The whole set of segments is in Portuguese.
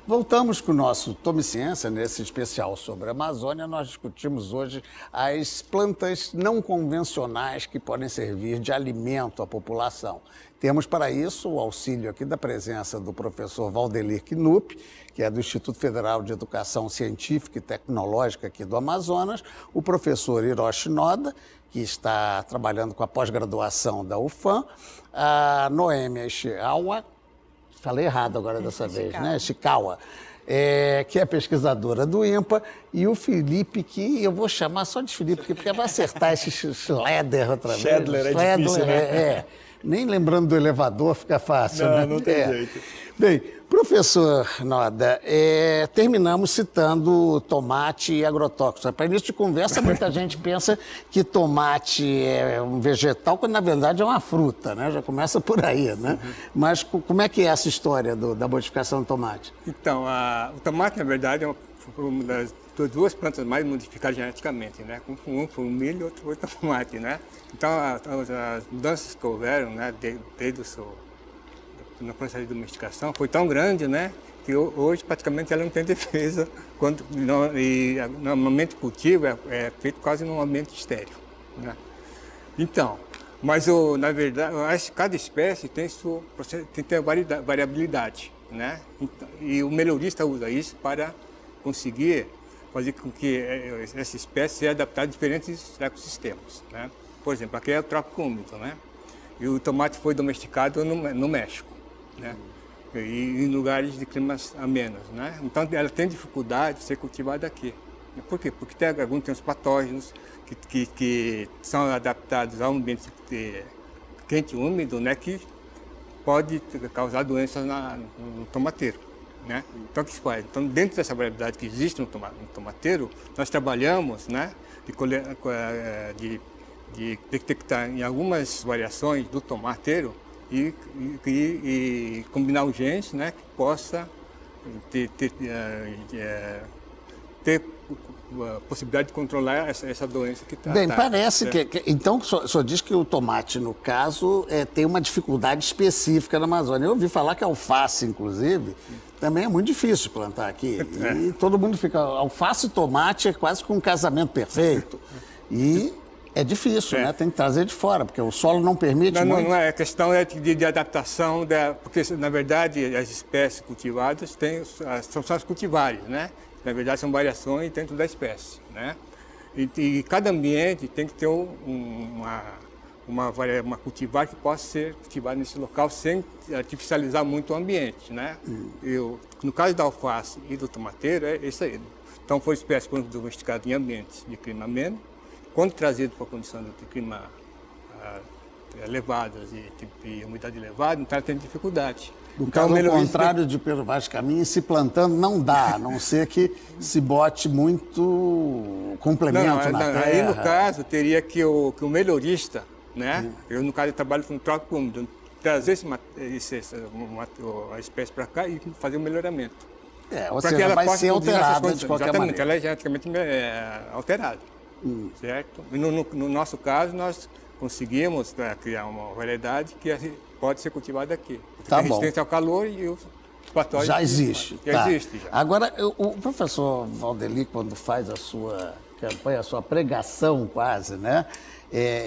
Voltamos com o nosso Tome Ciência, nesse especial sobre a Amazônia. Nós discutimos hoje as plantas não convencionais que podem servir de alimento à população. Temos para isso o auxílio aqui da presença do professor Valdelir Knupp, que é do Instituto Federal de Educação Científica e Tecnológica aqui do Amazonas, o professor Hiroshi Noda, que está trabalhando com a pós-graduação da UFAM, a Noêmia Ishikawa, falei errado agora dessa vez, né? Ishikawa, que é pesquisadora do INPA, e o Felipe, que eu vou chamar só de Felipe, porque vai acertar esse Schledder outra vez. Schledder é difícil, né? Nem lembrando do elevador fica fácil, não, né? Não tem jeito. Bem, professor Noda, terminamos citando tomate e agrotóxicos. Para início de conversa, muita gente pensa que tomate é um vegetal, quando na verdade é uma fruta, né? Já começa por aí, né? Uhum. Mas como é que é essa história da modificação do tomate? Então, o tomate, na verdade, é uma das duas plantas mais modificadas geneticamente, né? Um foi o milho e outro foi o tomate, né? Então, as mudanças que houveram, né, desde no processo de domesticação, foi tão grande, né, que hoje praticamente ela não tem defesa, e normalmente o cultivo é feito quase num ambiente estéril, né? Então, mas na verdade, cada espécie tem variabilidade, né? E o melhorista usa isso para conseguir fazer com que essa espécie seja adaptada a diferentes ecossistemas, né? Por exemplo, aqui é o trópico úmido, né? E o tomate foi domesticado no México, né? E em lugares de climas amenos, né? Então ela tem dificuldade de ser cultivada aqui. Por quê? Porque tem uns patógenos que são adaptados a um ambiente quente e úmido, né? Que pode causar doenças no tomateiro, né? Então o que se faz? Então, dentro dessa variabilidade que existe no tomateiro, nós trabalhamos, né, de detectar em algumas variações do tomateiro e combinar os genes, né, que possa ter a possibilidade de controlar essa doença que está. Bem, parece que... Então, o senhor diz que o tomate, no caso, tem uma dificuldade específica na Amazônia. Eu ouvi falar que a alface, inclusive, também é muito difícil de plantar aqui. E todo mundo fica... Alface e tomate é quase que um casamento perfeito. E é difícil, né? Tem que trazer de fora, porque o solo não permite muito. Não é. A questão é de adaptação, porque, na verdade, as espécies cultivadas são as cultivares, né? Na verdade, são variações dentro da espécie, né? E cada ambiente tem que ter uma cultivar que possa ser cultivada nesse local sem artificializar muito o ambiente, né? No caso da alface e do tomateiro, é isso aí. Então, foi espécie, por exemplo, domesticada em ambientes de clima ameno. Quando trazido para a condição de clima elevadas e umidade elevada, então ela tem dificuldade. No caso, ao contrário de Pedro Vaz Caminha, se plantando não dá, a não ser que se bote muito complemento na terra. Aí, no caso, teria que o melhorista, né? Eu, no caso, trabalho com trópico úmido, trazer a espécie para cá e fazer o melhoramento. Ou seja, ela vai ser alterada de qualquer maneira. Exatamente, ela é geneticamente alterada, certo? E no nosso caso, nós conseguimos criar uma variedade que pode ser cultivada aqui. Tá tem resistência ao calor e os patógenos... Já existe. Já existe. Agora, o professor Valdelir, quando faz a sua campanha, a sua pregação quase, né,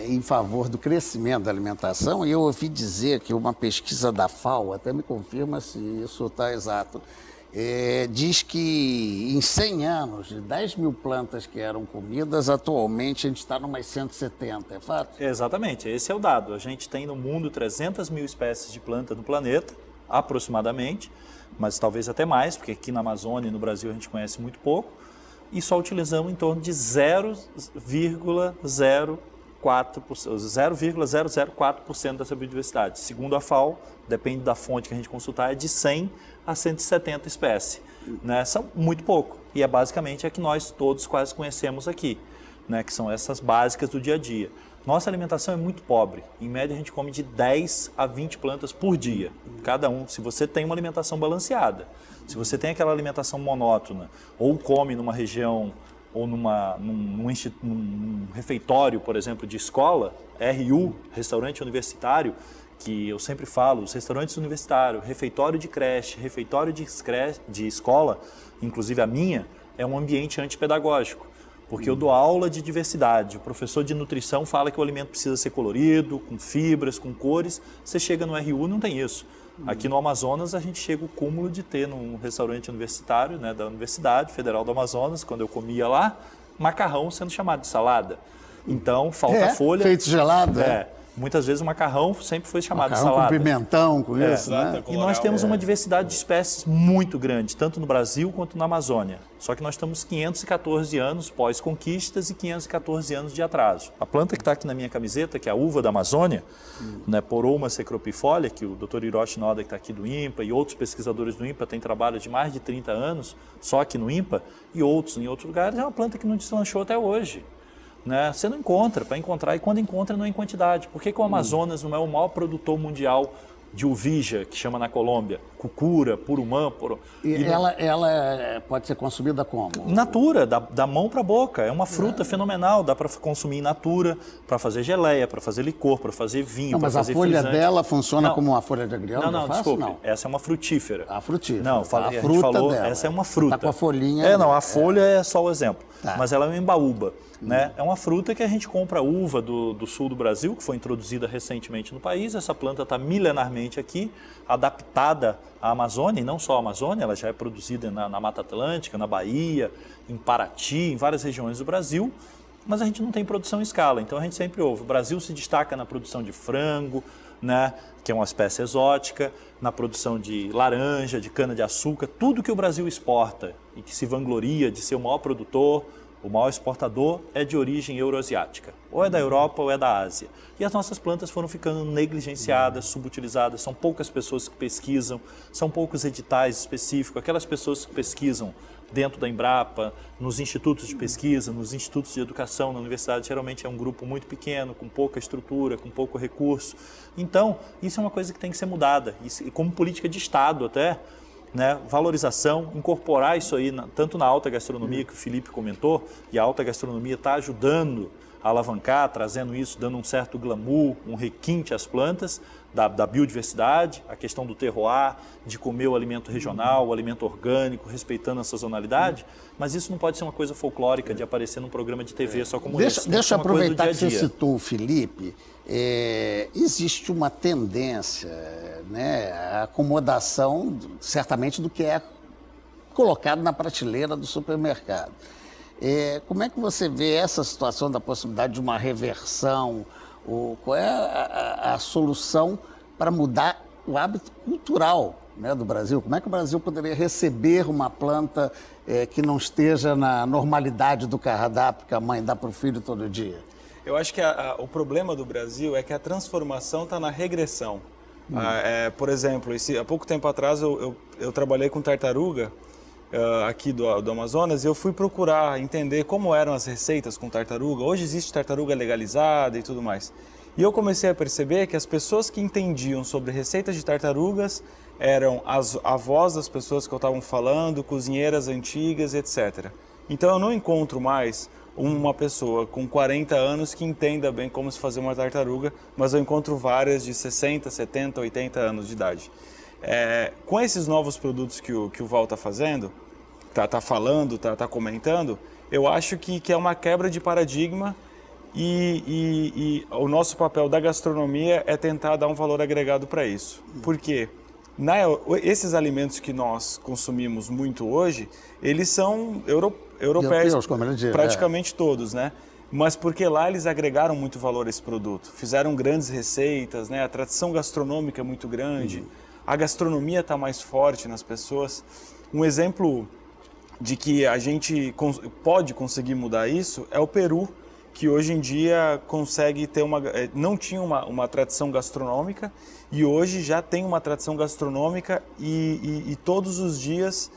em favor do crescimento da alimentação, e eu ouvi dizer que uma pesquisa da FAO, até me confirma se isso está exato, diz que em 100 anos, de 10 mil plantas que eram comidas, atualmente a gente está numas 170, é fato? Exatamente, esse é o dado. A gente tem no mundo 300 mil espécies de planta no planeta, aproximadamente, mas talvez até mais, porque aqui na Amazônia e no Brasil a gente conhece muito pouco, e só utilizamos em torno de 0,004% dessa biodiversidade. Segundo a FAO, depende da fonte que a gente consultar, é de 100 a 170 espécies. Né? São muito pouco. E é basicamente a que nós todos quase conhecemos aqui, né? Que são essas básicas do dia a dia. Nossa alimentação é muito pobre. Em média, a gente come de 10 a 20 plantas por dia. Cada um. Se você tem uma alimentação balanceada, se você tem aquela alimentação monótona, ou come numa região ou num refeitório, por exemplo, de escola, RU, restaurante universitário, que eu sempre falo, os restaurantes universitários, refeitório de creche, refeitório de escola, inclusive a minha, é um ambiente antipedagógico. Porque eu dou aula de diversidade, o professor de nutrição fala que o alimento precisa ser colorido, com fibras, com cores. Você chega no RU, não tem isso. Aqui no Amazonas, a gente chega ao cúmulo de ter num restaurante universitário, né, da Universidade Federal do Amazonas, quando eu comia lá, macarrão sendo chamado de salada. Então, falta folha. Feito gelado, Muitas vezes o macarrão sempre foi chamado de salada. Macarrão com pimentão, com isso, né? E nós temos uma diversidade de espécies muito grande, tanto no Brasil quanto na Amazônia. Só que nós estamos 514 anos pós-conquistas e 514 anos de atraso. A planta que está aqui na minha camiseta, que é a uva da Amazônia, né, Poroma secropifolia, que o Dr. Hiroshi Noda, que está aqui do INPA, e outros pesquisadores do INPA têm trabalho de mais de 30 anos, só aqui no INPA, e outros em outros lugares, é uma planta que não deslanchou até hoje. Né? Você não encontra, para encontrar, e quando encontra não é em quantidade. Por que o Amazonas não é o maior produtor mundial de uvija, que chama na Colômbia, cucura, purumã? Ela pode ser consumida como? Natura, da mão para a boca. É uma fruta fenomenal, dá para consumir in natura, para fazer geleia, para fazer licor, para fazer vinho, para fazer frisante. Mas a folha dela funciona como uma folha de agrião? Não, desculpe. Não. Essa é uma frutífera. A frutífera. Não, a gente falou, dela. Essa é uma fruta. Está com a folhinha. A folha é só o exemplo. Mas ela é uma embaúba. Né? É uma fruta que a gente compra uva do sul do Brasil, que foi introduzida recentemente no país. Essa planta está milenarmente aqui, adaptada à Amazônia, e não só à Amazônia, ela já é produzida na Mata Atlântica, na Bahia, em Paraty, em várias regiões do Brasil, mas a gente não tem produção em escala, então a gente sempre ouve. O Brasil se destaca na produção de frango, né, que é uma espécie exótica, na produção de laranja, de cana-de-açúcar, tudo que o Brasil exporta e que se vangloria de ser o maior produtor, o maior exportador, é de origem euroasiática, ou é da Europa ou é da Ásia. E as nossas plantas foram ficando negligenciadas, subutilizadas, são poucas pessoas que pesquisam, são poucos editais específicos, aquelas pessoas que pesquisam dentro da Embrapa, nos institutos de pesquisa, nos institutos de educação, na universidade, geralmente é um grupo muito pequeno, com pouca estrutura, com pouco recurso. Então, isso é uma coisa que tem que ser mudada, e como política de Estado até, né, valorização, incorporar isso aí, tanto na alta gastronomia que o Felipe comentou, e a alta gastronomia está ajudando a alavancar, trazendo isso, dando um certo glamour, um requinte às plantas, da biodiversidade, a questão do terroir, de comer o alimento regional, o alimento orgânico, respeitando a sazonalidade, mas isso não pode ser uma coisa folclórica de aparecer num programa de TV só como esse. Deixa eu aproveitar que você citou o Felipe, existe uma tendência, né, a acomodação, certamente, do que é colocado na prateleira do supermercado. Como é que você vê essa situação da possibilidade de uma reversão? Qual é a solução para mudar o hábito cultural, né, do Brasil? Como é que o Brasil poderia receber uma planta que não esteja na normalidade do cardápio que a mãe dá para o filho todo dia? Eu acho que o problema do Brasil é que a transformação está na regressão. Por exemplo, há pouco tempo atrás eu trabalhei com tartaruga aqui do Amazonas, e eu fui procurar entender como eram as receitas com tartaruga. Hoje existe tartaruga legalizada e tudo mais. E eu comecei a perceber que as pessoas que entendiam sobre receitas de tartarugas eram as avós das pessoas que eu estava falando, cozinheiras antigas, etc. Então eu não encontro mais uma pessoa com 40 anos que entenda bem como se fazer uma tartaruga, mas eu encontro várias de 60, 70, 80 anos de idade. Com esses novos produtos que o Val está fazendo, está falando, está comentando, eu acho que é uma quebra de paradigma, e o nosso papel da gastronomia é tentar dar um valor agregado para isso. Por quê? Esses alimentos que nós consumimos muito hoje, eles são europeus, praticamente todos, né? Mas porque lá eles agregaram muito valor a esse produto, fizeram grandes receitas, né? A tradição gastronômica é muito grande, a gastronomia está mais forte nas pessoas. Um exemplo de que a gente pode conseguir mudar isso é o Peru, que hoje em dia consegue ter não tinha uma tradição gastronômica, e hoje já tem uma tradição gastronômica, e todos os dias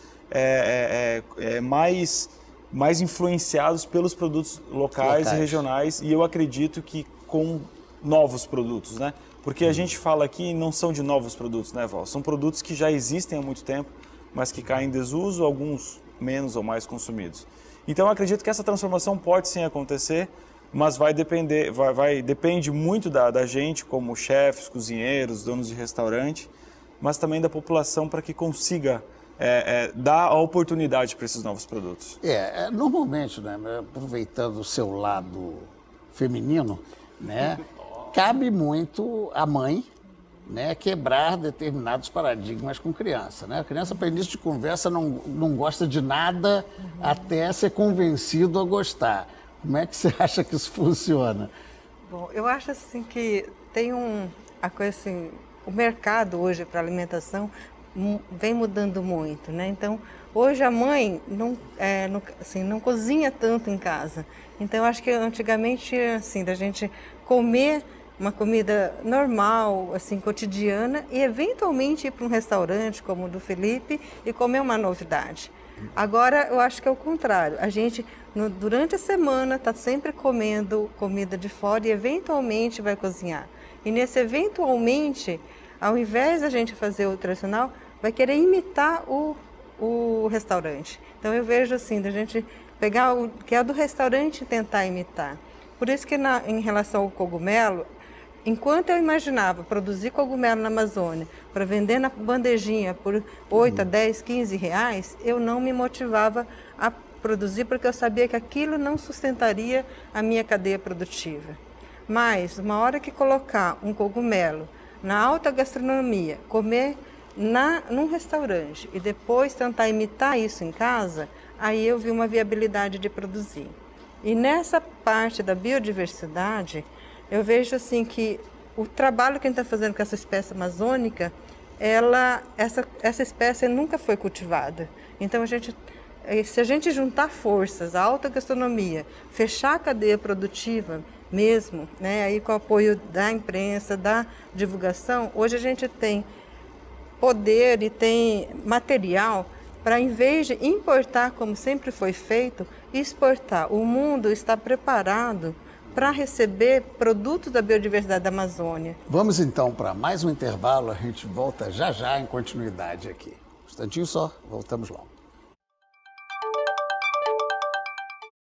mais influenciados pelos produtos locais e regionais, e eu acredito que com novos produtos, né? Porque a gente fala aqui, não são de novos produtos, né, Val? São produtos que já existem há muito tempo, mas que caem em desuso, alguns menos ou mais consumidos. Então eu acredito que essa transformação pode sim acontecer, mas depende muito da gente, como chefes, cozinheiros, donos de restaurante, mas também da população para que consiga dar a oportunidade para esses novos produtos. Normalmente, né, aproveitando o seu lado feminino, né, cabe muito à mãe, né, quebrar determinados paradigmas com criança. Né? A criança, para início de conversa, não gosta de nada até ser convencido a gostar. Como é que você acha que isso funciona? Bom, eu acho assim que tem a coisa assim, o mercado hoje para alimentação vem mudando muito, né? Então, hoje a mãe não cozinha tanto em casa. Então, eu acho que antigamente, assim, da gente comer uma comida normal, assim, cotidiana, e eventualmente ir para um restaurante como o do Felipe e comer uma novidade. Agora, eu acho que é o contrário. A gente, durante a semana, está sempre comendo comida de fora e eventualmente vai cozinhar. E nesse eventualmente, ao invés da gente fazer o tradicional, vai querer imitar o restaurante. Então, eu vejo assim, da gente pegar o que é do restaurante e tentar imitar. Por isso que em relação ao cogumelo, enquanto eu imaginava produzir cogumelo na Amazônia para vender na bandejinha por 8 a 10, 15 reais, eu não me motivava a produzir porque eu sabia que aquilo não sustentaria a minha cadeia produtiva. Mas, uma hora que colocar um cogumelo na alta gastronomia, comer num restaurante e depois tentar imitar isso em casa, aí eu vi uma viabilidade de produzir. E nessa parte da biodiversidade, eu vejo assim que o trabalho que a gente está fazendo com essa espécie amazônica, essa espécie nunca foi cultivada. Então, se a gente juntar forças, a alta gastronomia, fechar a cadeia produtiva mesmo, né, aí com o apoio da imprensa, da divulgação, hoje a gente tem poder e tem material para, em vez de importar como sempre foi feito, exportar. O mundo está preparado para receber produtos da biodiversidade da Amazônia. Vamos então para mais um intervalo, a gente volta já em continuidade aqui. Um instantinho só, voltamos logo.